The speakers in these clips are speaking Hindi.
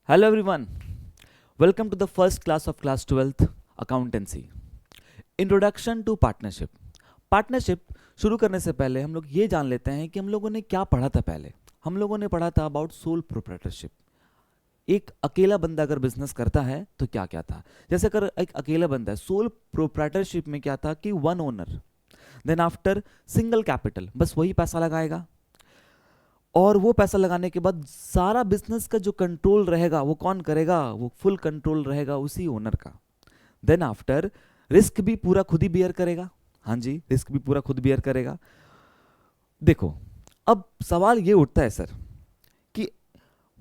Hello everyone, welcome to the first class of class 12th accountancy. Introduction to partnership. Partnership शुरू करने से पहले हम लोग ये जान लेते हैं कि हम लोगों ने क्या पढ़ा था पहले. हम लोगों ने पढ़ा था अबाउट सोल प्रोप्राइटरशिप. एक अकेला बंदा अगर बिजनेस करता है तो क्या क्या था. जैसे अगर एक अकेला बंदा है, सोल प्रोप्राइटरशिप में क्या था कि one owner, then after single capital, बस वही पैसा लगाएगा और वो पैसा लगाने के बाद सारा बिजनेस का जो कंट्रोल रहेगा वो कौन करेगा, वो फुल कंट्रोल रहेगा उसी ओनर का. देन आफ्टर रिस्क भी पूरा खुद ही बियर करेगा. हाँ जी, रिस्क भी पूरा खुद बियर करेगा. देखो, अब सवाल ये उठता है सर कि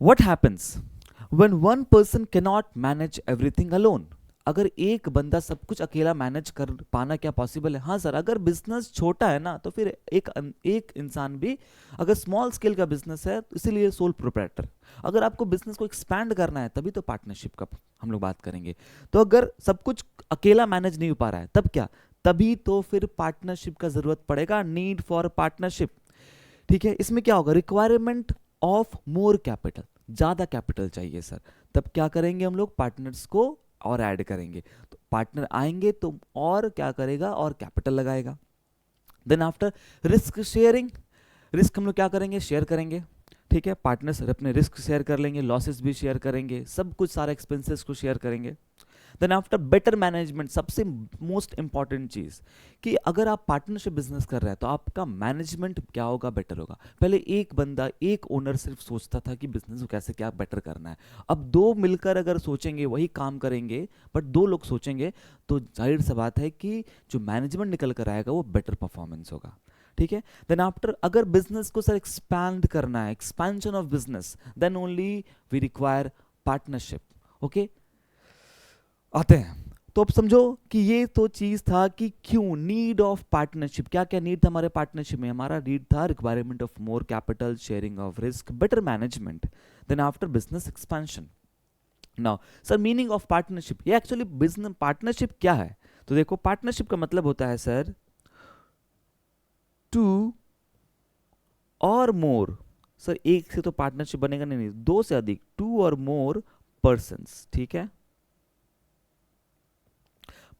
what happens when one person can not manage everything alone. अगर एक बंदा सब कुछ अकेला मैनेज कर पाना क्या पॉसिबल है? हाँ सर, अगर बिजनेस छोटा है ना तो फिर एक इंसान भी, अगर स्मॉल स्केल का बिजनेस है तो इसीलिए सोल प्रोप्राइटर. अगर आपको बिजनेस को एक्सपैंड करना है तभी तो पार्टनरशिप का हम लोग बात करेंगे. तो अगर सब कुछ अकेला मैनेज नहीं हो पा रहा है तब क्या, तभी तो फिर पार्टनरशिप का जरूरत पड़ेगा, नीड फॉर पार्टनरशिप. ठीक है, इसमें क्या होगा, रिक्वायरमेंट ऑफ मोर कैपिटल, ज्यादा कैपिटल चाहिए सर. तब क्या करेंगे हम लोग, पार्टनर्स को और ऐड करेंगे. तो पार्टनर आएंगे तो और क्या करेगा, और कैपिटल लगाएगा. Then after risk sharing, risk हम लोग क्या करेंगे, शेयर करेंगे. ठीक है, पार्टनर्स अपने रिस्क शेयर कर लेंगे, लॉसेस भी शेयर करेंगे, सब कुछ सारे एक्सपेंसेस को शेयर करेंगे. देन आफ्टर बेटर मैनेजमेंट, सबसे मोस्ट इंपॉर्टेंट चीज कि अगर आप पार्टनरशिप बिजनेस कर रहे हैं तो आपका मैनेजमेंट क्या होगा, बेटर होगा. पहले एक बंदा, एक ओनर सिर्फ सोचता था कि बिजनेस को कैसे क्या बेटर करना है. अब दो मिलकर अगर सोचेंगे वही काम करेंगे, बट दो लोग सोचेंगे तो जाहिर सी बात है कि जो मैनेजमेंट निकल कर आएगा वो बेटर परफॉर्मेंस होगा. ठीक है, देन आफ्टर अगर बिजनेस को सर एक्सपैंड करना है, expansion of business, then only we require partnership. Okay, आते हैं. तो अब समझो कि ये तो चीज था कि क्यों नीड ऑफ पार्टनरशिप, क्या क्या नीड था हमारे पार्टनरशिप में. हमारा नीड था requirement of more capital, sharing of risk, better management, then after business expansion. Now sir, meaning of partnership, ये एक्चुअली बिजनेस पार्टनरशिप क्या है. तो देखो, पार्टनरशिप का मतलब होता है सर टू और मोर. सर एक से तो पार्टनरशिप बनेगा नहीं, दो से अधिक, टू और मोर पर्सन्स. ठीक है,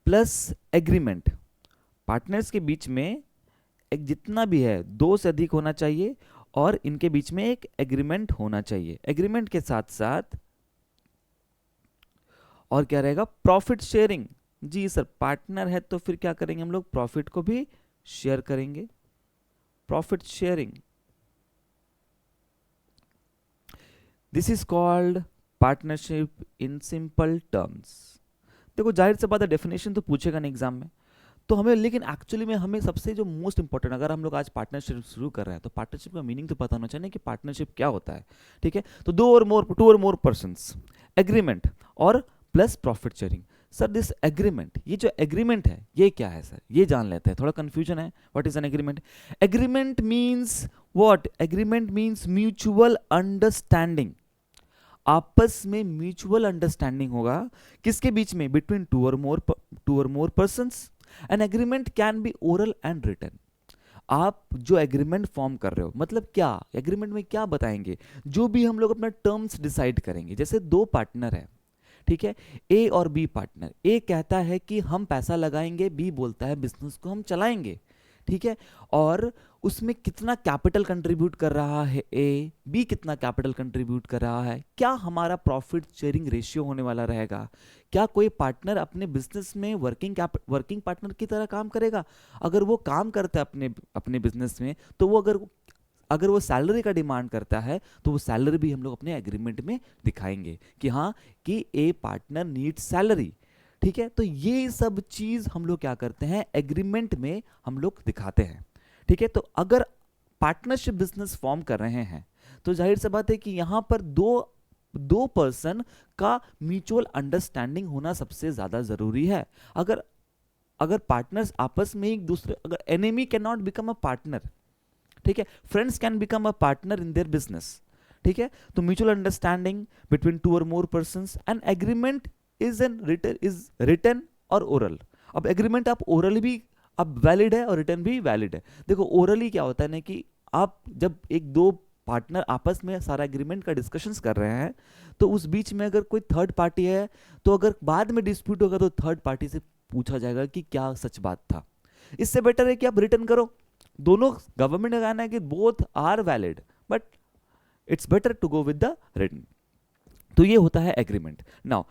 प्लस एग्रीमेंट. पार्टनर्स के बीच में एक जितना भी है, दो से अधिक होना चाहिए और इनके बीच में एक एग्रीमेंट होना चाहिए. एग्रीमेंट के साथ साथ और क्या रहेगा, प्रॉफिट शेयरिंग. जी सर, पार्टनर है तो फिर क्या करेंगे हम लोग, प्रॉफिट को भी शेयर करेंगे. Profit sharing, this is called partnership in simple terms. देखो जाहिर सी बात है, डेफिनेशन तो पूछेगा नहीं एग्जाम में तो हमें, लेकिन एक्चुअली में हमें सबसे जो मोस्ट इंपॉर्टेंट, अगर हम लोग आज पार्टनरशिप शुरू कर रहे हैं तो पार्टनरशिप का मीनिंग तो पता होना चाहिए कि पार्टनरशिप क्या होता है. ठीक है, तो टू और मोर पर्सन्स, एग्रीमेंट और plus profit sharing. Sir this agreement, ये जो एग्रीमेंट है ये क्या है सर, ये जान लेते हैं. थोड़ा कंफ्यूजन है, what is an agreement. Agreement means what, agreement means mutual understanding. आपस में म्यूचुअल अंडरस्टैंडिंग होगा, किसके बीच में, बिटवीन टू और more persons. An agreement can be oral and written. आप जो एग्रीमेंट फॉर्म कर रहे हो, मतलब क्या एग्रीमेंट में क्या बताएंगे, जो भी हम लोग अपना टर्म्स डिसाइड करेंगे. जैसे दो पार्टनर है, ठीक है, ए और बी पार्टनर. ए कहता है कि हम पैसा लगाएंगे, बी बोलता है बिजनेस को हम चलाएंगे. ठीक है, और उसमें कितना कैपिटल कंट्रीब्यूट कर रहा है ए, बी कितना कैपिटल कंट्रीब्यूट कर रहा है, क्या हमारा प्रॉफिट शेयरिंग रेशियो होने वाला रहेगा, क्या कोई पार्टनर अपने बिजनेस में वर्किंग पार्टनर की तरह काम करेगा. अगर वो काम करता है अपने अपने बिजनेस में, तो वो अगर वो सैलरी का डिमांड करता है तो वो सैलरी भी हम लोग अपने एग्रीमेंट में दिखाएंगे कि हाँ, कि ए पार्टनर नीड्स सैलरी. ठीक है, तो ये सब चीज हम लोग क्या करते हैं, एग्रीमेंट में हम लोग दिखाते हैं. ठीक है, तो अगर पार्टनरशिप बिजनेस फॉर्म कर रहे हैं तो जाहिर सी बात है कि यहां पर दो पर्सन का म्यूचुअल अंडरस्टैंडिंग होना सबसे ज्यादा जरूरी है. अगर अगर पार्टनर्स आपस में एक दूसरे, अगर enemy can not become a partner. ठीक है, friends can become a partner in their business. ठीक है, तो म्यूचुअल अंडरस्टैंडिंग बिटवीन टू और more persons and agreement is written और ओरल. अब एग्रीमेंट आप ओरल भी अब वैलिड है और रिटर्न भी वैलिड है. देखो ओरली क्या होता है ना कि आप जब एक दो पार्टनर आपस में सारा एग्रीमेंट का डिस्कशंस कर रहे हैं, तो उस बीच में अगर कोई थर्ड पार्टी है, तो अगर बाद में डिस्प्यूट होगा तो थर्ड पार्टी से पूछा जाएगा कि क्या सच बात था। इससे बेटर है कि आप रिटर्न करो। दोनों गवर्नमेंट का कहना है कि both are valid, but it's better to go with the written. तो ये होता है एग्रीमेंट। नाउ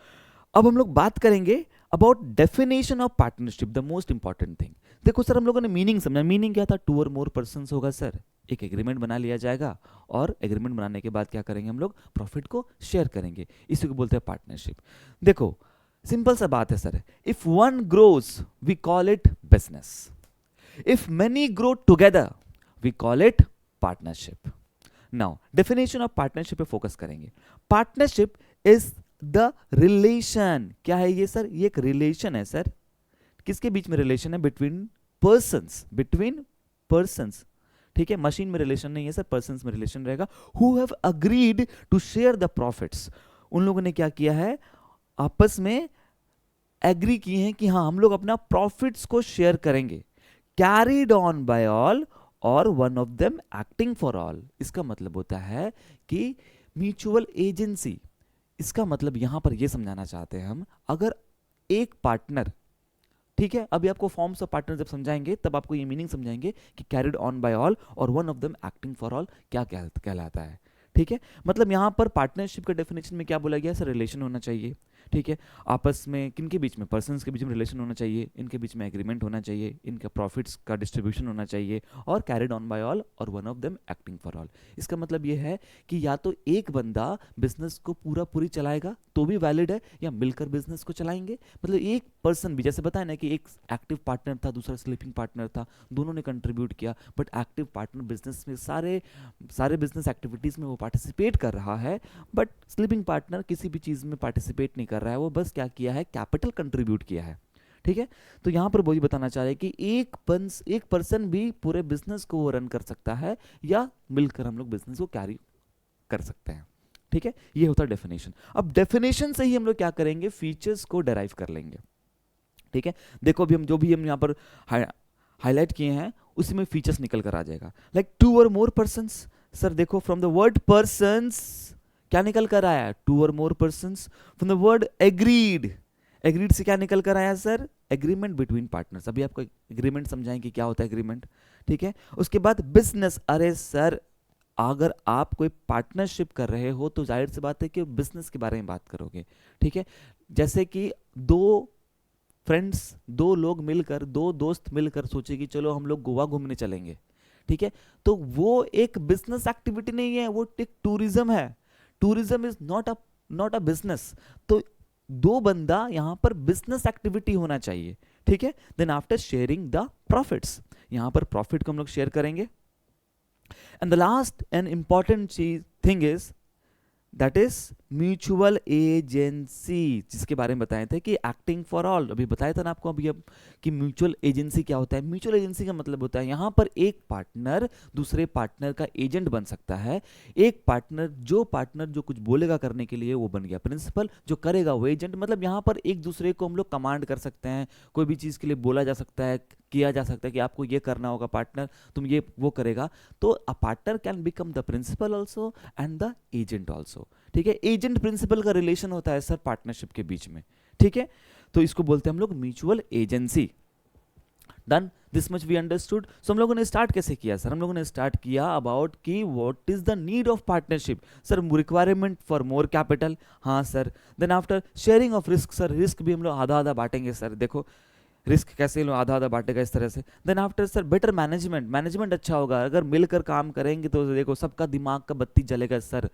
अब हम लोग बात करेंगे about definition of partnership, the most important thing. देखो सर, हम लोगों ने मीनिंग समझा। मीनिंग क्या था? 2 और मोर पर्सन्स होगा सर, एक एग्रीमेंट बना लिया जाएगा, और एग्रीमेंट बनाने के बाद क्या करेंगे हम लोग? प्रॉफिट को शेयर करेंगे। इसी को बोलते हैं पार्टनरशिप। देखो सिंपल सा बात है sir, if one grows we call it business, if many grow together we call it partnership. Now definition of partnership पे फोकस करेंगे। Partnership is the relation. क्या है ये सर? ये एक रिलेशन है सर। किसके बीच में रिलेशन है? Between persons, between persons. ठीक है, मशीन में रिलेशन नहीं है सर, पर्सन्स में रिलेशन रहेगा। Who have agreed to share the profits. उन लोगों ने क्या किया है? आपस में एग्री किए हैं कि हाँ हम लोग अपना प्रॉफिट्स को शेयर करेंगे। कैरीड ऑन बाय ऑल और one of them acting for all. इसका मतलब होता है कि म्यूचुअल एजेंसी। इसका मतलब यहां पर यह समझाना चाहते हैं हम, अगर एक पार्टनर, ठीक है, अभी आपको फॉर्म्स ऑफ पार्टनर जब समझाएंगे तब आपको ये मीनिंग समझाएंगे कि कैरिड ऑन बाय ऑल और one of them acting for all क्या कहलाता है। ठीक है, मतलब यहां पर पार्टनरशिप का डेफिनेशन में क्या बोला गया सर? रिलेशन होना चाहिए। ठीक है, आपस में किनके बीच में? पर्सन्स के बीच में रिलेशन होना चाहिए, इनके बीच में एग्रीमेंट होना चाहिए, इनका प्रॉफिट्स का डिस्ट्रीब्यूशन होना चाहिए, और कैरिड ऑन बाय ऑल और one of them acting for all. इसका मतलब ये है कि या तो एक बंदा बिजनेस को पूरी चलाएगा तो भी वैलिड है, या मिलकर बिजनेस को चलाएंगे। मतलब एक पर्सन भी, जैसे बताया ना कि एक एक्टिव पार्टनर था, दूसरा स्लीपिंग पार्टनर था, दोनों ने कंट्रीब्यूट किया, बट एक्टिव पार्टनर बिजनेस में सारे बिजनेस एक्टिविटीज में वो पार्टिसिपेट कर रहा है, बट स्लीपिंग पार्टनर किसी भी चीज में पार्टिसिपेट नहीं कर रहा है, वो बस क्या किया है? कैपिटल कंट्रीब्यूट किया है। ठीक है, तो यहां पर वही बताना चाह रहे हैं कि एक पर्सन भी पूरे बिजनेस को वो रन कर सकता है, या मिलकर हम लोग बिजनेस को कैरी कर सकते हैं। ठीक है, ये होता है डेफिनेशन। अब डेफिनेशन से ही हम लोग क्या करेंगे? फीचर्स को डेराइव कर लेंगे। ठीक है, देखो अभी हम यहां पर हाईलाइट किए हैं उसी में फीचर्स निकल कर आ जाएगा। लाइक 2 और मोर पर्सन्स। सर देखो, फ्रॉम द वर्ड पर्सन्स क्या निकल कर आया? 2 और more persons. From the word agreed, agreed से क्या निकल कर आया सर? Agreement between partners. अभी आपको एग्रीमेंट समझाएंगे क्या होता है एग्रीमेंट। ठीक है, उसके बाद बिजनेस। अरे सर, अगर आप कोई पार्टनरशिप कर रहे हो तो जाहिर सी बात है कि बिजनेस के बारे में बात करोगे। ठीक है, जैसे कि दो लोग मिलकर, दो दोस्त मिलकर सोचे कि चलो हम लोग गोवा घूमने चलेंगे। ठीक है, तो वो एक बिजनेस एक्टिविटी नहीं है, वो एक टूरिज्म है। Tourism is not a business. तो दो बंदा यहां पर बिजनेस एक्टिविटी होना चाहिए। ठीक है, then after sharing the profits, यहां पर प्रॉफिट को हम लोग शेयर करेंगे। And the last and important thing is that is mutual agency, जिसके बारे में बताए थे कि एक्टिंग फॉर ऑल। अभी बताया था ना आपको अभी अब कि म्यूचुअल एजेंसी क्या होता है। म्यूचुअल एजेंसी का मतलब होता है यहां पर एक पार्टनर दूसरे पार्टनर का एजेंट बन सकता है। एक पार्टनर जो कुछ बोलेगा करने के लिए वो बन गया प्रिंसिपल, जो करेगा वो एजेंट। मतलब यहां पर एक दूसरे को हम लोग कमांड कर सकते हैं, कोई भी चीज के लिए बोला जा सकता है, किया जा सकता है कि आपको ये करना होगा पार्टनर, तुम ये वो करेगा। तो a partner can become the principal also and the agent also. ठीक है, एजेंट प्रिंसिपल का रिलेशन होता है सर पार्टनरशिप के बीच में। ठीक है, तो इसको बोलते हैं हम लोग mutual agency. Done, this much we understood. So हम लोगों ने स्टार्ट कैसे किया सर? हम लोगों ने स्टार्ट किया अबाउट कि what is the need of partnership. Sir requirement for more capital, हाँ sir. Then after sharing of risk, sir risk भी हम लोग आधा आधा बांटेंगे सर। देखो रिस्क कैसे लोग आधा आधा बांटेगा इस तरह से। Then after sir better management अच्छा होगा, अगर मिलकर काम करेंगे तो देखो सबका दिमाग का बत्ती जलेगा सर।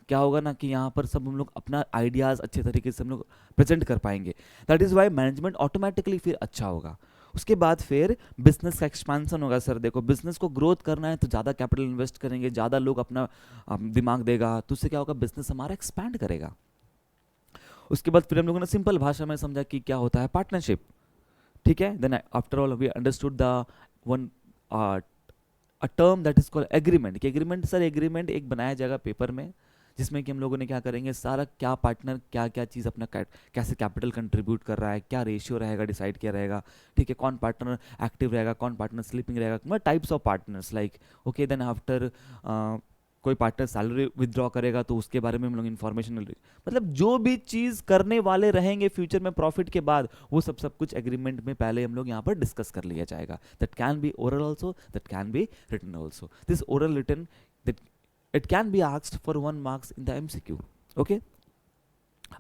क्या होगा ना कि यहाँ पर सब हम लोग अपना आइडियाज अच्छे तरीके से हम लोग प्रेजेंट कर पाएंगे। That is why management automatically फिर अच्छा होगा। उसके बाद फिर बिजनेस का एक्सपांसन होगा सर। देखो बिजनेस को ग्रोथ करना है तो ज़्यादा कैपिटल इन्वेस्ट करेंगे, ज़्यादा लोग अपना दिमाग देगा, तो उससे क्या होगा? बिजनेस हमारा एक्सपैंड करेगा। उसके बाद फिर हम लोगों ने सिंपल भाषा में समझा कि क्या होता है पार्टनरशिप। ठीक है, then after all we understood the one a term that is called agreement. कि एग्रीमेंट सर, एग्रीमेंट एक बनाया जाएगा पेपर में, जिसमें कि हम लोगों ने क्या करेंगे, सारा क्या पार्टनर क्या क्या चीज़ अपना कैसे कैपिटल कंट्रीब्यूट कर रहा है, क्या रेशियो रहेगा, डिसाइड किया रहेगा। ठीक है, कौन पार्टनर एक्टिव रहेगा, कौन पार्टनर स्लीपिंग रहेगा, मतलब types of partners like. Okay, then after कोई पार्टनर सैलरी विदड्रॉ करेगा तो उसके बारे में हम लोग इन्फॉर्मेशन, मतलब जो भी चीज़ करने वाले रहेंगे फ्यूचर में प्रॉफिट के बाद, वो सब कुछ एग्रीमेंट में पहले हम लोग यहाँ पर डिस्कस कर लिया जाएगा. That can be oral also, that can be written also. This oral written that it can be asked for 1 marks in the MCQ. Okay,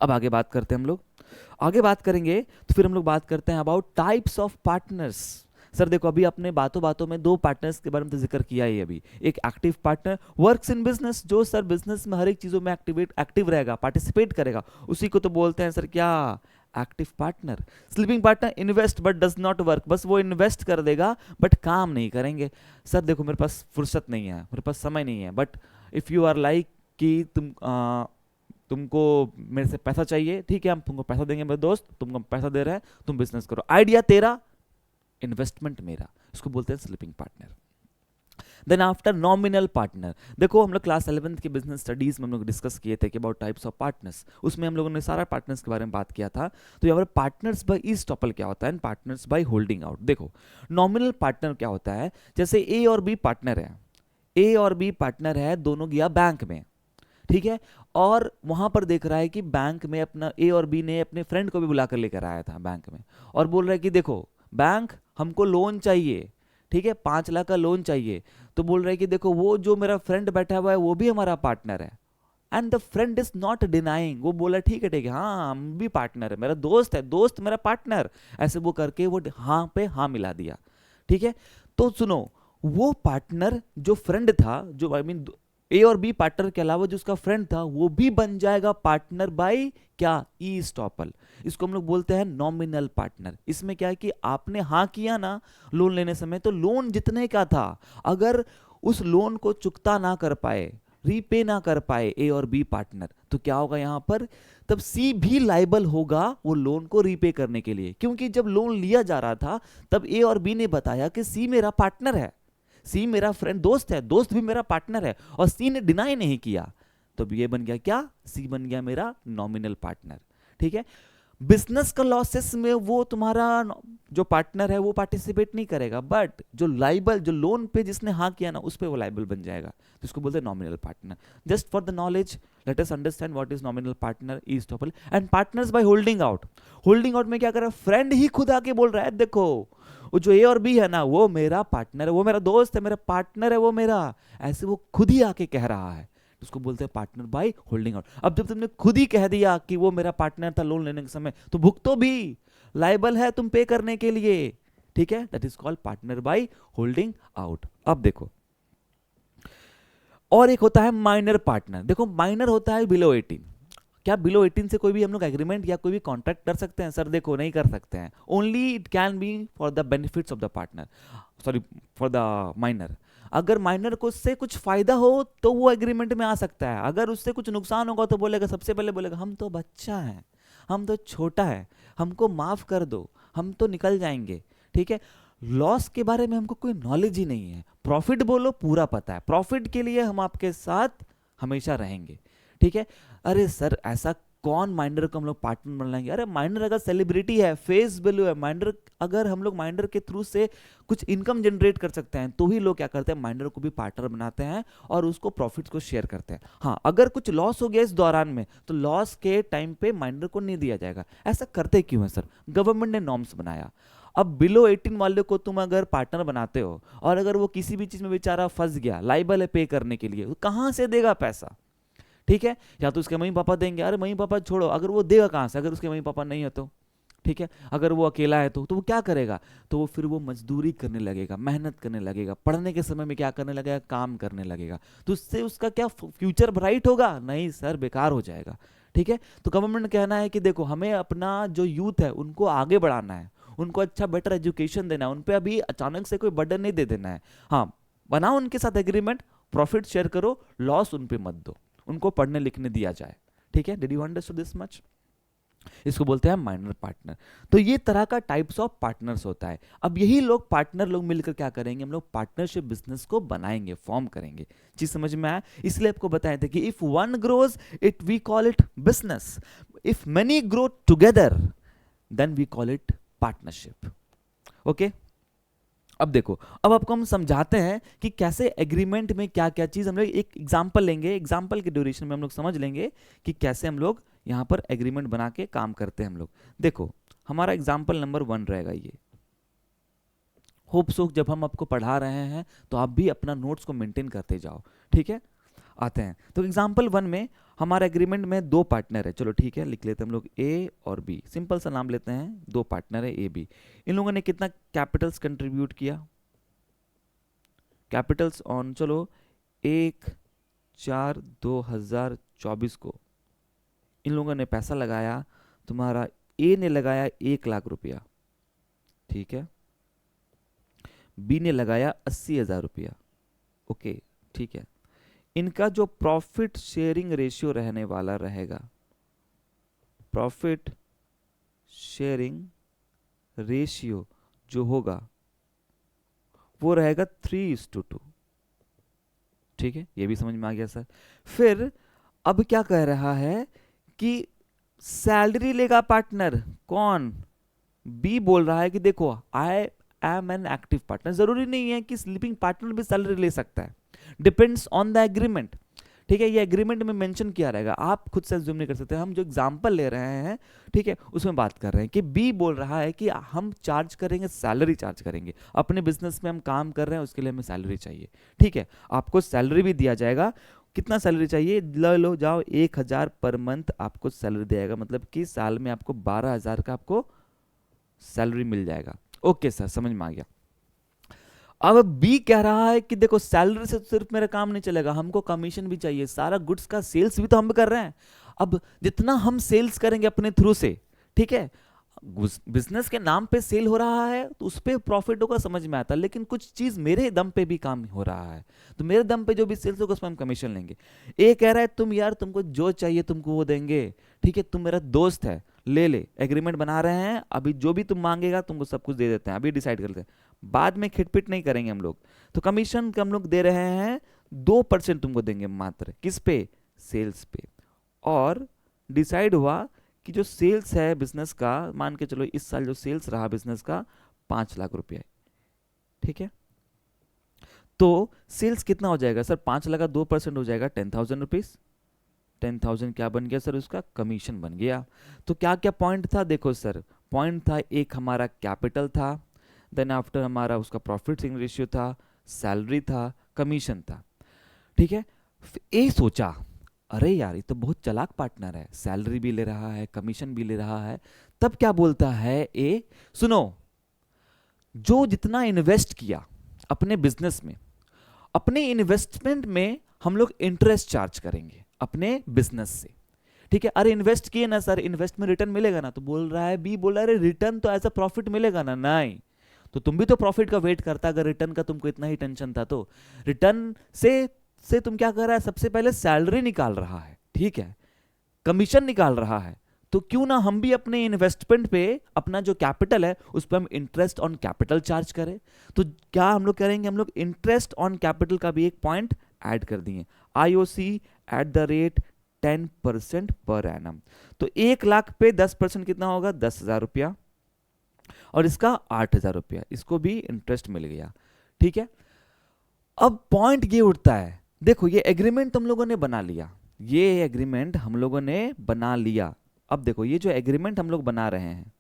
अब आगे बात करते हैं हम लोग. आगे बात करेंगे तो फिर हम लोग बात करते हैं about types of partners. Sir देखो, अभी अपने बातों बातों में 2 पार्टनर्स के बारे में तो जिक्र किया ही अभी. एक active partner works in business, जो सर बिजनेस में हर एक चीजों में एक्टिव रहेगा, पार्टिसिपेट करेगा, उसी को तो बोलते हैं सर क्या, active partner. Sleeping partner invest but does not work, बस वो इन्वेस्ट कर देगा बट काम नहीं करेंगे. सर देखो मेरे पास फुर्सत नहीं है, मेरे पास समय नहीं है, but if you are like कि तुमको मेरे से पैसा चाहिए, ठीक है हम तुमको पैसा देंगे मेरे दोस्त, तुमको पैसा दे रहे हैं, तुम बिजनेस करो, आइडिया तेरा, इन्वेस्टमेंट मेरा, इसको बोलते हैं sleeping partner. Then after nominal partner. देखो हम लोग क्लास 11th के बिजनेस स्टडीज में हम लोग डिस्कस किए थे कि अबाउट टाइप्स ऑफ पार्टनर्स, उसमें हम लोगों ने सारा पार्टनर्स के बारे में बात किया था. तो यहाँ पर पार्टनर्स बाय ईस्टॉपल क्या होता है, पार्टनर्स बाय होल्डिंग आउट. देखो नॉमिनल पार्टनर क्या होता है, जैसे ए और बी पार्टनर है, ए और बी पार्टनर है, दोनों गया बैंक में, ठीक है, और वहां पर देख रहा है कि बैंक में अपना ए और बी ने अपने फ्रेंड को भी बुलाकर लेकर आया था बैंक में, और बोल रहा है कि देखो बैंक हमको लोन चाहिए, ठीक है 5 लाख का लोन चाहिए. तो बोल रहा है कि देखो वो जो मेरा फ्रेंड बैठा हुआ है वो भी हमारा पार्टनर है, and the friend is not denying, वो बोला ठीक है हाँ हम भी पार्टनर है, मेरा दोस्त है, दोस्त मेरा पार्टनर, ऐसे वो करके वो हाँ पे हाँ मिला दिया. ठीक है, तो सुनो, वो पार्टनर जो फ्रेंड था, जो आई मीन ए और बी पार्टनर के अलावा जो उसका फ्रेंड था, वो भी बन जाएगा पार्टनर बाय क्या, ईस्टॉपल. इसको हम लोग बोलते हैं नॉमिनल पार्टनर. इसमें क्या है कि आपने हाँ किया ना लोन लेने समय, तो लोन जितने का था, अगर उस लोन को चुकता ना कर पाए, रीपे ना कर पाए ए और बी पार्टनर, तो क्या होगा यहां पर, तब सी भी लायबल होगा वो लोन को रीपे करने के लिए. क्योंकि जब लोन लिया जा रहा था तब ए और बी ने बताया कि सी मेरा पार्टनर है, सी मेरा फ्रेंड दोस्त है, दोस्त भी मेरा पार्टनर है, और सी ने डिनाई नहीं किया, तो ये बन गया क्या, सी बन गया मेरा नॉमिनल पार्टनर. ठीक है, बिजनेस का लॉसेस में वो तुम्हारा जो पार्टनर है वो पार्टिसिपेट नहीं करेगा, बट जो लाइबल, जो लोन पे जिसने हाँ किया ना, उस पे वो लाइबल बन जाएगा, तो इसको बोलते हैं nominal partner. Just for the knowledge let us understand what is nominal partner, estoppel. And partners by holding out. Holding out में क्या कर रहा है, फ्रेंड ही खुद आके बोल रहा है, देखो वो जो ए और बी है ना, वो मेरा पार्टनर है, वो मेरा दोस्त है, मेरा पार्टनर है वो मेरा, ऐसे वो खुद ही आके कह रहा है, उसको बोलते हैं पार्टनर बाय होल्डिंग आउट. अब जब तुमने खुद ही कह दिया कि वो मेरा पार्टनर था लोन लेने के समय, तो भुगतो भी, लायबल है तुम पे करने के लिए. ठीक है, that is called partner by holding out. अब देखो, और एक होता है माइनर पार्टनर. देखो माइनर होता है बिलो 18. क्या बिलो 18 से कोई भी हम लोग एग्रीमेंट या कोई भी कॉन्ट्रैक्ट कर सकते हैं, सर देखो नहीं कर सकते हैं. Only it can B for the benefits of the partner, sorry for the minor. अगर माइनर को उससे कुछ फायदा हो तो वो एग्रीमेंट में आ सकता है, अगर उससे कुछ नुकसान होगा तो बोलेगा, सबसे पहले बोलेगा हम तो बच्चा है, हम तो छोटा है, हमको माफ कर दो, हम तो निकल जाएंगे. ठीक है, लॉस के बारे में हमको कोई नॉलेज ही नहीं है, प्रॉफिट बोलो पूरा पता है, प्रॉफिट के लिए हम आपके साथ हमेशा रहेंगे. ठीक है, अरे सर ऐसा कौन माइनर को हम लोग पार्टनर बनाएंगे, अरे माइनर अगर सेलिब्रिटी है, फेस वैल्यू है, माइनर अगर हम लोग माइनर के थ्रू से कुछ इनकम जनरेट कर सकते हैं, तो ही लोग क्या करते हैं, माइनर को भी पार्टनर बनाते हैं और उसको प्रॉफिट्स को शेयर करते हैं. हाँ, अगर कुछ लॉस हो गया इस दौरान में, तो लॉस के टाइम पे माइनर को नहीं दिया जाएगा. ऐसा करते क्यों है सर, गवर्नमेंट ने नॉर्म्स बनाया. अब बिलो 18 वाले को तुम अगर पार्टनर बनाते हो, और अगर वो किसी भी चीज में बेचारा फंस गया, लाइबल है पे करने के लिए, तो कहां से देगा पैसा. ठीक है, या तो उसके मम्मी पापा देंगे, अरे मम्मी पापा छोड़ो, अगर वो देगा कहां से, अगर उसके मम्मी पापा नहीं है तो. ठीक है, अगर वो अकेला है तो वो क्या करेगा, तो वो फिर वो मजदूरी करने लगेगा, मेहनत करने लगेगा, पढ़ने के समय में क्या करने लगेगा, काम करने लगेगा. तो उससे उसका क्या फ्यूचर ब्राइट होगा, नहीं सर बेकार हो जाएगा. ठीक है, तो गवर्नमेंट कहना है कि देखो हमें अपना जो यूथ है उनको आगे बढ़ाना है, उनको अच्छा बेटर एजुकेशन देना है, उन पे अभी अचानक से कोई बर्डन नहीं दे देना है. हाँ, बनाओ उनके साथ एग्रीमेंट, प्रॉफिट शेयर करो, लॉस उन पे मत दो, उनको पढ़ने लिखने दिया जाए. ठीक है, did you understand this much. इसको बोलते हैं माइनर पार्टनर. तो ये तरह का टाइप्स ऑफ पार्टनर्स होता है. अब यही लोग पार्टनर लोग मिलकर क्या करेंगे, हम लोग पार्टनरशिप बिजनेस को बनाएंगे, फॉर्म करेंगे. चीज समझ में आया, इसलिए आपको बताए थे कि if one grows it we call it business, if many grow together then we call it partnership. Okay, अब देखो, अब आपको हम समझाते हैं कि कैसे एग्रीमेंट में क्या क्या चीज, हम लोग एक एग्जांपल लेंगे, एग्जांपल के ड्यूरेशन में हम लोग समझ लेंगे कि कैसे हम लोग यहाँ पर एग्रीमेंट बना के काम करते हैं हम लोग। देखो हमारा एग्जांपल नंबर 1 रहेगा ये। होप सो जब हम आपको पढ़ा रहे हैं तो आप भी अपना नोट्स को मेंटेन करते जाओ, ठीक है। आते हैं तो एग्जांपल 1 में हमारा एग्रीमेंट में 2 पार्टनर है, चलो ठीक है लिख लेते हैं हम लोग ए और बी, सिंपल सा नाम लेते हैं, 2 पार्टनर है ए बी। इन लोगों ने कितना कैपिटल्स कंट्रीब्यूट किया, कैपिटल्स ऑन, चलो 1/4/2024 को इन लोगों ने पैसा लगाया, तुम्हारा ए ने लगाया 1 लाख रुपया, ठीक है, बी ने लगाया 80,000 रुपया, ओके ठीक है। इनका जो प्रॉफिट शेयरिंग रेशियो रहने वाला रहेगा, प्रॉफिट शेयरिंग रेशियो जो होगा वो रहेगा 3:2, ठीक है, ये भी समझ में आ गया सर। फिर अब क्या कह रहा है कि सैलरी लेगा पार्टनर, कौन, बी बोल रहा है कि देखो I am an active partner, जरूरी नहीं है कि स्लीपिंग पार्टनर भी सैलरी ले सकता है, डिपेंड्स ऑन द एग्रीमेंट, ठीक है, ये एग्रीमेंट में मेंशन किया रहेगा, आप खुद से अज्यूम नहीं कर सकते, हम जो एग्जांपल ले रहे हैं ठीक है उसमें बात कर रहे हैं कि बी बोल रहा है कि हम चार्ज करेंगे, सैलरी चार्ज करेंगे, अपने बिजनेस में हम काम कर रहे हैं उसके लिए हमें सैलरी चाहिए, ठीक है, आपको सैलरी भी दिया जाएगा, कितना सैलरी चाहिए, लो जाओ 1,000 पर मंथ आपको सैलरी दिया, मतलब कि साल में आपको 12,000 का आपको सैलरी मिल जाएगा, ओके सर समझ में आ गया। अब बी कह रहा है कि देखो सैलरी से तो सिर्फ मेरा काम नहीं चलेगा, हमको कमीशन भी चाहिए, सारा गुड्स का सेल्स भी तो हम कर रहे हैं, अब जितना हम सेल्स करेंगे अपने थ्रू से, ठीक है, बिजनेस के नाम पे सेल हो रहा है तो उस पर प्रॉफिट होगा, समझ में आता है, लेकिन कुछ चीज मेरे दम पे भी काम हो रहा है, तो मेरे दम पे जो भी सेल्स होगा उसमें हम कमीशन लेंगे। ए कह रहा है तुम यार तुमको जो चाहिए तुमको वो देंगे, ठीक है, तुम मेरा दोस्त है, ले एग्रीमेंट बना रहे हैं, अभी जो भी तुम मांगेगा तुमको सब कुछ दे देते हैं, अभी डिसाइड कर लेते हैं, बाद में खिटपिट नहीं करेंगे हम लोग। तो कमीशन हम लोग दे रहे हैं 2% तुमको देंगे मात्र, किस पे, सेल्स पे। और डिसाइड हुआ कि जो सेल्स है बिजनेस का, मान के चलो इस साल जो सेल्स रहा बिजनेस का 5 लाख रुपया, ठीक है, तो सेल्स कितना हो जाएगा सर, 5 लाख का 2% हो जाएगा 10,000 रुपीज, 10,000 क्या बन गया सर, उसका कमीशन बन गया। तो क्या क्या पॉइंट था, देखो सर पॉइंट था, एक हमारा कैपिटल था, देन आफ्टर हमारा उसका प्रॉफिट शेयरिंग रेशियो था, सैलरी था, कमीशन था, ठीक है। ए सोचा अरे यार ये तो बहुत चालाक पार्टनर है, सैलरी भी ले रहा है कमीशन भी ले रहा है, तब क्या बोलता है ए, सुनो जो जितना इन्वेस्ट किया अपने बिजनेस में, अपने इन्वेस्टमेंट में हम लोग इंटरेस्ट चार्ज करेंगे अपने बिजनेस से, ठीक है। अरे इन्वेस्ट किए ना सर, इन्वेस्ट में रिटर्न मिलेगा ना, तो बोल रहा है बी बोल रहा है अरे रिटर्न तो एज अ प्रॉफिट मिलेगा ना, नहीं, तो तुम भी तो प्रॉफिट का वेट करता, अगर रिटर्न का तुमको इतना ही टेंशन था तो रिटर्न से तुम क्या कर रहा है, सबसे पहले सैलरी निकाल रहा है, ठीक है, कमीशन निकाल रहा है, तो क्यों ना हम भी अपने इन्वेस्टमेंट पे अपना जो कैपिटल है उस पर हम इंटरेस्ट ऑन कैपिटल चार्ज करें। तो क्या हम लोग करेंगे, हम लोग इंटरेस्ट ऑन कैपिटल का भी एक पॉइंट ऐड कर दिए, IOC at the rate 10% per annum, तो 1 लाख पे 10% कितना होगा, 10,000 रुपया, और इसका 8,000 रुपया, इसको भी इंटरेस्ट मिल गया, ठीक है। अब पॉइंट ये उठता है, देखो ये एग्रीमेंट तुम लोगों ने बना लिया, ये एग्रीमेंट हम लोगों ने बना लिया, अब देखो ये जो एग्रीमेंट हम लोग बना रहे हैं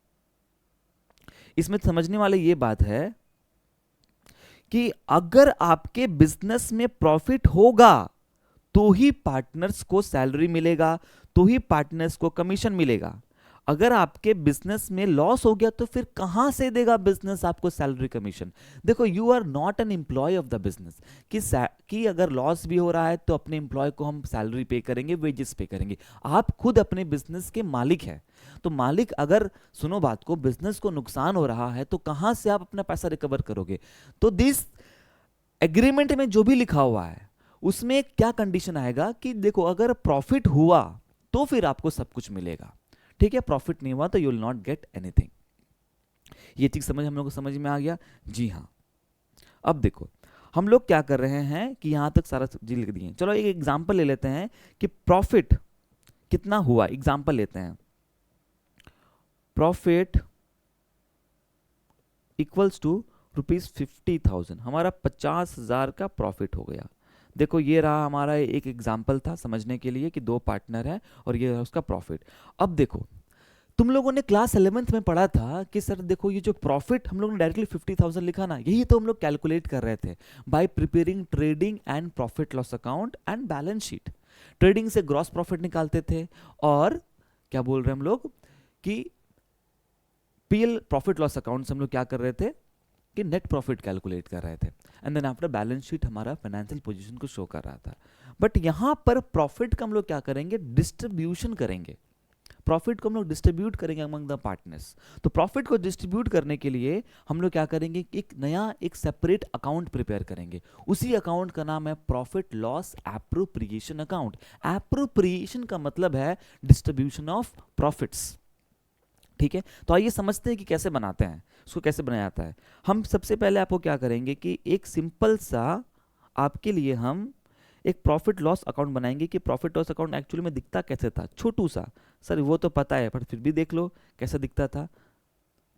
इसमें समझने वाली ये बात है कि अगर आपके बिजनेस में प्रॉफिट होगा तो ही पार्टनर्स को सैलरी मिलेगा, तो ही पार्टनर्स को कमीशन मिलेगा, अगर आपके बिजनेस में लॉस हो गया तो फिर कहां से देगा बिजनेस आपको सैलरी कमीशन। देखो you are not an employ of the business, कि अगर लॉस भी हो रहा है तो अपने एम्प्लॉय को हम सैलरी पे करेंगे, वेजेस पे करेंगे, आप खुद अपने बिजनेस के मालिक हैं, तो मालिक अगर, सुनो बात को, बिजनेस को नुकसान हो रहा है तो कहां से आप अपना पैसा रिकवर करोगे। तो दिस एग्रीमेंट में जो भी लिखा हुआ है उसमें क्या कंडीशन आएगा कि देखो अगर प्रॉफिट हुआ तो फिर आपको सब कुछ मिलेगा, ठीक है, प्रॉफिट नहीं हुआ तो you will not get anything. ये चीज हम लोग को समझ में आ गया, जी हाँ। अब देखो हम लोग क्या कर रहे हैं कि यहां तक सारा चीज लिख दिए, चलो एक एग्जांपल ले लेते हैं कि प्रॉफिट कितना हुआ, एग्जांपल लेते हैं, प्रॉफिट इक्वल्स टू ₹50,000, हमारा 50,000 का प्रॉफिट हो गया। देखो ये रहा हमारा एक एग्जाम्पल था समझने के लिए कि दो पार्टनर है और ये रहा उसका प्रॉफिट। अब देखो तुम लोगों ने क्लास 11th में पढ़ा था कि सर देखो ये जो प्रॉफिट हम लोग ने डायरेक्टली 50,000 लिखा ना, यही तो हम लोग कैलकुलेट कर रहे थे bye preparing trading and profit loss account and balance sheet. Trading से ग्रॉस प्रॉफिट निकालते थे और क्या बोल रहे हैं हम लोग कि पीएल प्रॉफिट लॉस अकाउंट से हम लोग क्या कर रहे थे कि नेट प्रॉफिट कैलकुलेट कर रहे थे and then after balance sheet हमारा फाइनेंशियल पोजीशन को शो कर रहा था। बट यहां पर प्रॉफिट का हम लोग क्या करेंगे, डिस्ट्रीब्यूशन करेंगे। प्रॉफिट को हम लोग डिस्ट्रीब्यूट करेंगे अमंग द पार्टनर्स। तो प्रॉफिट को डिस्ट्रीब्यूट करने के लिए हम लोग क्या करेंगे, एक नया एक सेपरेट अकाउंट प्रिपेयर करेंगे। उसी अकाउंट का नाम है profit loss appropriation account. Appropriation का मतलब है डिस्ट्रीब्यूशन ऑफ प्रॉफिट्स। ठीक है, तो आइए समझते हैं कि कैसे बनाते हैं, उसको कैसे बनाया जाता है। हम सबसे पहले आपको क्या करेंगे कि एक सिंपल सा आपके लिए हम एक प्रॉफिट लॉस अकाउंट बनाएंगे कि प्रॉफिट लॉस अकाउंट एक्चुअली में दिखता कैसे था, छोटू सा। सर वो तो पता है पर फिर भी देख लो कैसा दिखता था।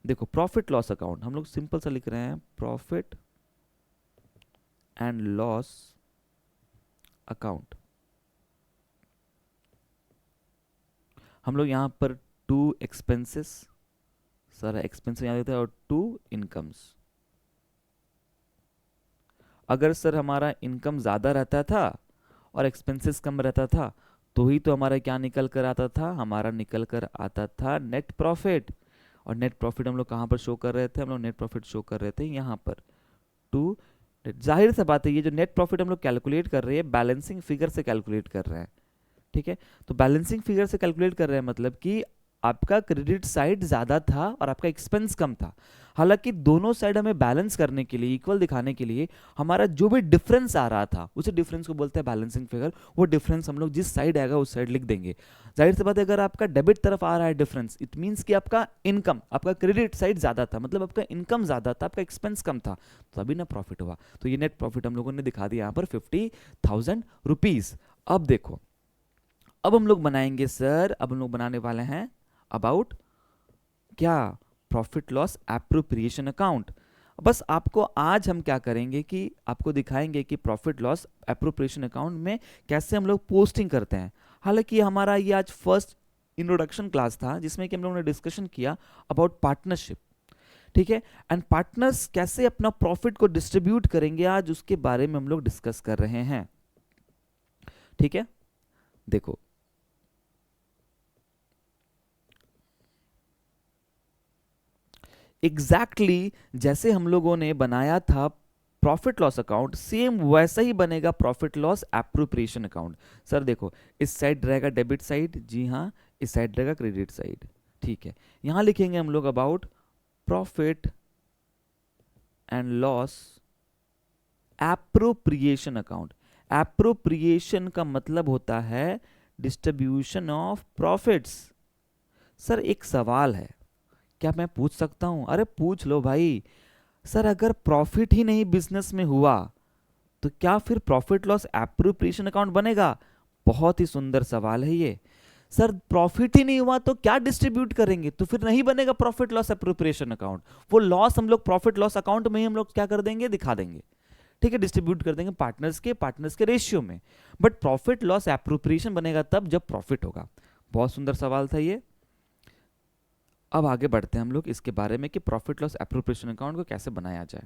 देखो प्रॉफिट लॉस अकाउंट हम लोग सिंपल सा लिख रहे हैं, प्रॉफिट एंड लॉस अकाउंट। हम लोग यहां पर टू एक्सपेंसेस, सारा एक्सपेंसेस यहां देता है, और टू इनकम्स। अगर सर हमारा इनकम ज़्यादा रहता था और एक्सपेंसेस कम रहता था तो ही तो हमारा क्या निकल कर आता था, हमारा निकल कर आता था नेट प्रॉफिट। और नेट प्रॉफिट हम लोग कहाँ पर शो कर रहे थे, हम लोग नेट प्रॉफिट शो कर रहे थे यहाँ पर टू। जाहिर सा बात है ये जो नेट प्रॉफिट हम लोग कैलकुलेट कर रहे हैं बैलेंसिंग फिगर से कैलकुलेट कर रहे हैं। ठीक है, तो बैलेंसिंग फिगर से कैलकुलेट कर रहे हैं मतलब कि आपका क्रेडिट साइड ज़्यादा था और आपका एक्सपेंस कम था। हालांकि दोनों साइड हमें बैलेंस करने के लिए, इक्वल दिखाने के लिए, हमारा जो भी डिफरेंस आ रहा था उसी डिफरेंस को बोलते हैं बैलेंसिंग फिगर। वो डिफरेंस हम लोग जिस साइड आएगा उस साइड लिख देंगे। जाहिर सी बात है अगर आपका डेबिट तरफ आ रहा है डिफरेंस, इट मीन्स कि आपका इनकम, आपका क्रेडिट साइड ज़्यादा था, मतलब आपका इनकम ज़्यादा था, आपका एक्सपेंस कम था, तो अभी ना प्रॉफिट हुआ। तो ये नेट प्रॉफिट हम लोगों ने दिखा दिया यहाँ पर 50,000 रुपीज़। अब देखो अब हम लोग बनाएंगे सर, अब हम लोग बनाने वाले हैं अबाउट क्या, प्रॉफिट लॉस एप्रोप्रिएशन अकाउंट। बस आपको आज हम क्या करेंगे कि आपको दिखाएंगे कि प्रॉफिट लॉस एप्रोप्रिएशन अकाउंट में कैसे हम लोग पोस्टिंग करते हैं। हालांकि हमारा ये आज फर्स्ट इंट्रोडक्शन क्लास था जिसमें कि हम लोगों ने डिस्कशन किया अबाउट पार्टनरशिप। ठीक है, एंड पार्टनर्स कैसे अपना प्रॉफिट को डिस्ट्रीब्यूट करेंगे, आज उसके बारे में हम लोग डिस्कस कर रहे हैं। ठीक है, देखो एग्जैक्टली जैसे हम लोगों ने बनाया था प्रॉफिट लॉस अकाउंट, सेम वैसा ही बनेगा profit loss appropriation account. Sir देखो इस साइड रहेगा डेबिट साइड, जी हाँ, इस साइड रहेगा क्रेडिट साइड। ठीक है, यहां लिखेंगे हम लोग about profit and loss appropriation account. Appropriation का मतलब होता है डिस्ट्रीब्यूशन ऑफ प्रॉफिट्स। सर एक सवाल है, क्या मैं पूछ सकता हूं? अरे पूछ लो भाई। सर अगर प्रॉफिट ही नहीं बिजनेस में हुआ तो क्या फिर प्रॉफिट लॉस एप्रोप्रिएशन अकाउंट बनेगा? बहुत ही सुंदर सवाल है ये। सर प्रॉफिट ही नहीं हुआ तो क्या डिस्ट्रीब्यूट करेंगे, तो फिर नहीं बनेगा प्रॉफिट लॉस एप्रोप्रिएशन अकाउंट। वो लॉस हम लोग प्रॉफिट लॉस अकाउंट में ही हम लोग क्या कर देंगे, दिखा देंगे। ठीक है, डिस्ट्रीब्यूट कर देंगे पार्टनर्स के रेशियो में। बट प्रॉफिट लॉस एप्रोप्रिएशन बनेगा तब जब प्रॉफिट होगा। बहुत सुंदर सवाल था ये। अब आगे बढ़ते हैं हम लोग इसके बारे में कि प्रॉफिट लॉस एप्रोप्रिएशन अकाउंट को कैसे बनाया जाए।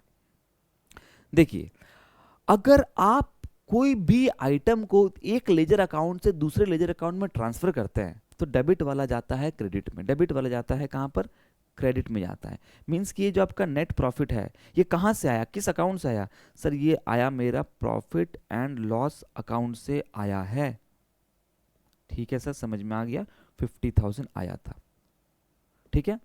देखिए अगर आप कोई भी आइटम को एक लेजर अकाउंट से दूसरे लेजर अकाउंट में ट्रांसफर करते हैं तो डेबिट वाला जाता है क्रेडिट में, डेबिट वाला जाता है कहां पर, क्रेडिट में जाता है। मींस कि ये जो आपका नेट प्रॉफिट है ये कहां से आया, किस अकाउंट से आया? सर ये आया मेरा प्रॉफिट एंड लॉस अकाउंट से आया है। ठीक है सर, समझ में आ गया, 50,000 आया था। ठीक है,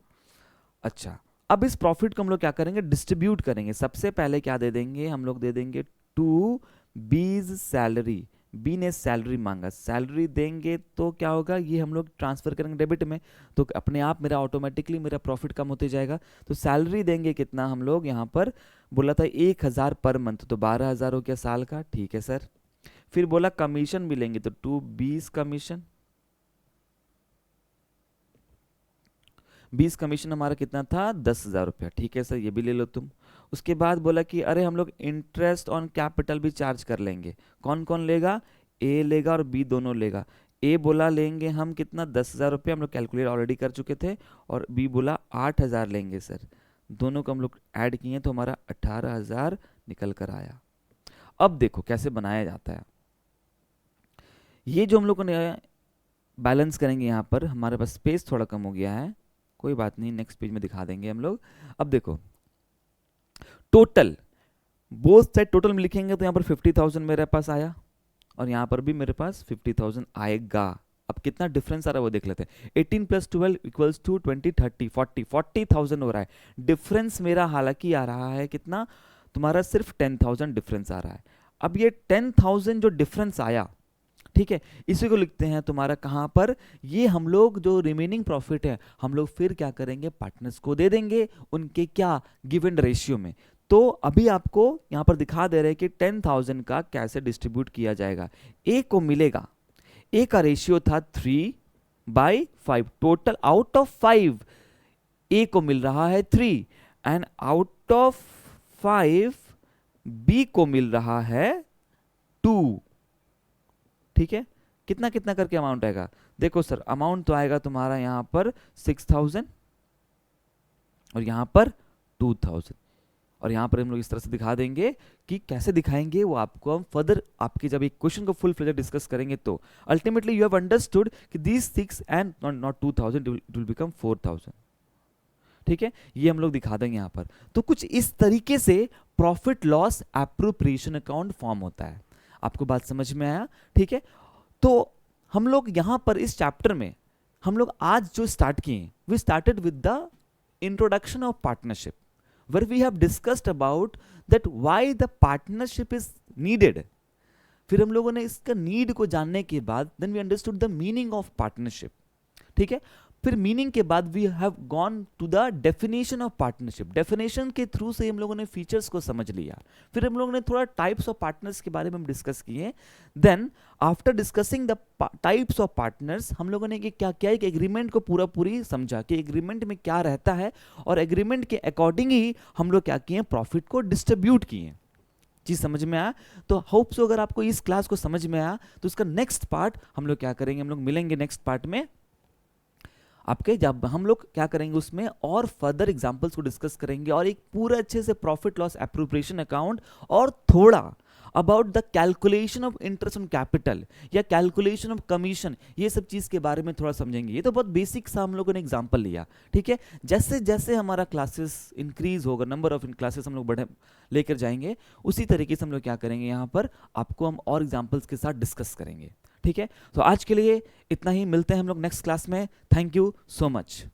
अच्छा अब इस प्रॉफिट को हम लोग क्या करेंगे, डिस्ट्रीब्यूट करेंगे। सबसे पहले क्या दे देंगे, हम लोग दे देंगे टू बीज सैलरी। बी ने सैलरी मांगा, सैलरी देंगे तो क्या होगा, ये हम लोग ट्रांसफर करेंगे डेबिट में, तो अपने आप मेरा ऑटोमेटिकली मेरा प्रॉफिट कम होते जाएगा। तो सैलरी देंगे कितना, हम लोग यहाँ पर बोला था 1,000 पर मंथ, तो 12,000 हो गया साल का। ठीक है सर, फिर बोला कमीशन भी लेंगे तो 2 बीस कमीशन। 20 कमीशन हमारा कितना था, 10,000 रुपया। ठीक है सर, ये भी ले लो तुम। उसके बाद बोला कि अरे हम लोग इंटरेस्ट ऑन कैपिटल भी चार्ज कर लेंगे। कौन कौन लेगा, ए लेगा और बी दोनों लेगा। ए बोला लेंगे हम कितना, 10,000 रुपया, हम लोग कैलकुलेट ऑलरेडी कर चुके थे। और बी बोला 8,000 लेंगे सर। दोनों को हम लोग ऐड किए तो हमारा 18,000 निकल कर आया। अब देखो कैसे बनाया जाता है। ये जो हम लोगों ने बैलेंस करेंगे, यहाँ पर हमारे पास स्पेस थोड़ा कम हो गया है, कोई बात नहीं, नेक्स्ट पेज में दिखा देंगे हम लोग। अब देखो टोटल, बोथ साइड टोटल में लिखेंगे तो यहाँ पर 50,000 मेरे पास आया और यहाँ पर भी मेरे पास 50,000 आएगा। अब कितना डिफरेंस आ रहा है वो देख लेते हैं। 18 + 12 = 20, 30, 40, 40,000 हो रहा है डिफरेंस मेरा। हालांकि आ रहा है कितना, तुम्हारा सिर्फ 10,000 डिफरेंस आ रहा है। अब ये 10,000 जो डिफरेंस आया, ठीक है, इसी को लिखते हैं तुम्हारा कहाँ पर, ये हम लोग जो रिमेनिंग प्रॉफिट है हम लोग फिर क्या करेंगे, पार्टनर्स को दे देंगे उनके क्या, गिवन रेशियो में। तो अभी आपको यहाँ पर दिखा दे रहे हैं कि 10,000 का कैसे डिस्ट्रीब्यूट किया जाएगा। ए को मिलेगा, ए का रेशियो था 3/5, टोटल आउट ऑफ 5 ए को मिल रहा है 3, एंड आउट ऑफ 5 बी को मिल रहा है 2। ठीक है, कितना कितना करके अमाउंट आएगा, देखो सर अमाउंट तो आएगा तुम्हारा यहाँ पर 6,000 और यहाँ पर 2,000। और यहाँ पर हम लोग इस तरह से दिखा देंगे, कि कैसे दिखाएंगे वो आपको हम फर्दर आपके जब एक क्वेश्चन को फुल फ्लेज डिस्कस करेंगे तो। अल्टीमेटली यू हैव अंडरस्टूड कि this 6 and not 2,000 will become 4,000। ठीक है, ये हम लोग दिखा देंगे यहाँ पर। तो कुछ इस तरीके से profit loss appropriation account form होता है। आपको बात समझ में आया? ठीक है, तो हम लोग यहाँ पर इस चैप्टर में हम लोग आज जो स्टार्ट किए, we started with the introduction of partnership, where we have discussed about that why the partnership is needed। फिर हम लोगों ने इसका नीड को जानने के बाद then we understood the meaning of partnership। ठीक है, फिर मीनिंग के बाद we have gone to the definition of partnership. Definition के थ्रू से हम लोगों ने फीचर्स को समझ लिया। फिर हम लोगों ने थोड़ा टाइप्स ऑफ पार्टनर्स के बारे में हम डिस्कस किए। Then after discussing the types of partners, हम लोगों ने क्या किया, एक एग्रीमेंट को पूरी समझा कि एग्रीमेंट में क्या रहता है, और एग्रीमेंट के अकॉर्डिंग ही हम लोग क्या किए, प्रॉफिट को डिस्ट्रीब्यूट किए। चीज समझ में आया? तो होप सो अगर आपको इस क्लास को समझ में आया तो इसका नेक्स्ट पार्ट हम लोग क्या करेंगे, हम लोग मिलेंगे नेक्स्ट पार्ट में आपके, जब हम लोग क्या करेंगे उसमें और फर्दर एग्जांपल्स को डिस्कस करेंगे, और एक पूरा अच्छे से प्रॉफिट लॉस एप्रोप्रिएशन अकाउंट, और थोड़ा about the calculation of interest on capital या कैलकुलेशन ऑफ कमीशन, ये सब चीज के बारे में थोड़ा समझेंगे। ये तो बहुत बेसिक सा हम लोगों ने एग्जांपल लिया। ठीक है, जैसे जैसे हमारा क्लासेस इंक्रीज होगा, नंबर ऑफ क्लासेस हम लोग बढ़े लेकर जाएंगे, उसी तरीके से हम लोग क्या करेंगे, यहाँ पर आपको हम और एग्जाम्पल्स के साथ डिस्कस करेंगे। ठीक है, तो आज के लिए इतना ही, मिलते हैं हम लोग नेक्स्ट क्लास में। Thank you so much.